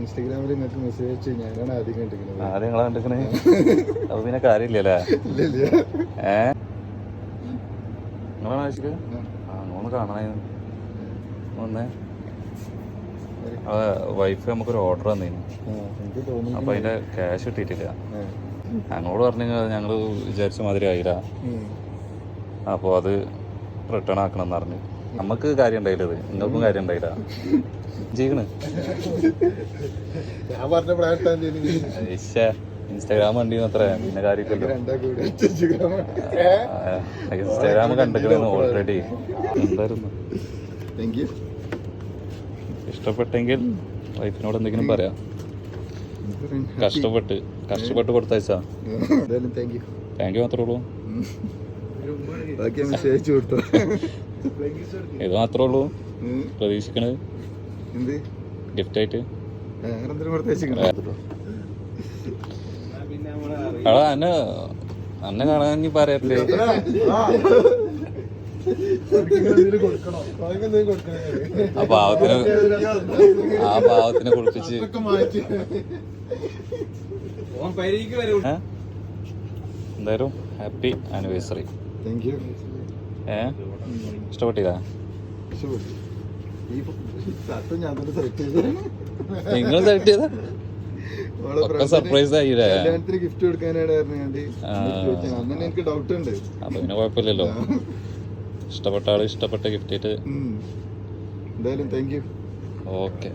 ഇൻസ്റ്റാഗ്രാമിൽ നിങ്ങൾക്ക് മെസ്സേജ് അയച്ചു ഞാനാണ് ആദ്യം കണ്ടിരിക്കുന്നത്. ആദ്യം നിങ്ങളെ കണ്ടിരിക്കണേ. അപ്പൊ പിന്നെ കാര്യമില്ലല്ലേ? നിങ്ങളാണ് ആശിക്ക്? അങ്ങോട്ട് കാണണേ. വന്നേ. വൈഫ് നമുക്കൊരു ഓർഡർ തന്നേനു. അപ്പൊ അതിന്റെ ക്യാഷ് കിട്ടിയിട്ടില്ല. ഞങ്ങളോട് പറഞ്ഞു ഞങ്ങള് വിചാരിച്ച മാതിരി ആയില്ല. അപ്പൊ അത് റിട്ടേൺ ആക്കണം എന്ന് പറഞ്ഞു. നമുക്ക് കാര്യം ഉണ്ടായില്ല, ഇത് നിങ്ങൾക്കും കാര്യം ഉണ്ടായില്ല. ജീവണ് ഇൻസ്റ്റാഗ്രാം വണ്ടി അത്ര പിന്നെ കാര്യമില്ലല്ലോ. ഇൻസ്റ്റാഗ്രാം കണ്ടിരിക്കണെന്ന് ഓൾറെഡി. എന്തായിരുന്നു ഇഷ്ടപ്പെട്ടെങ്കിൽ വൈഫിനോട് എന്തെങ്കിലും പറയാം. കഷ്ടപ്പെട്ട് കൊടുത്തയച്ചാ താങ്ക് യു മാത്രമേ ഉള്ളൂ. ഇത് മാത്രമേ ഉള്ളൂ പ്രതീക്ഷിക്കണത് ഗിഫ്റ്റ് ആയിട്ട്. എടാ അന്നെ കാണാൻ പറയല്ലേ? ആ പാവത്തിനെ കുളിപ്പിച്ച് എന്തായാലും ഹാപ്പി ആനിവേഴ്സറി. ഇഷ്ടപ്പെട്ടില്ല? നിങ്ങൾ സെലക്ട് ചെയ്ത സർപ്രൈസ് ആയില്ലേ? ഗിഫ്റ്റ് കൊടുക്കാനാണ് എനിക്ക് ഡൗട്ട് ഉണ്ട്. അപ്പൊ പിന്നെ കുഴപ്പമില്ലല്ലോ. ഇഷ്ടപ്പെട്ട ആള് ഇഷ്ടപ്പെട്ട ഗിഫ്റ്റ് ആയിട്ട്. എന്തായാലും താങ്ക് യു. ഓക്കെ.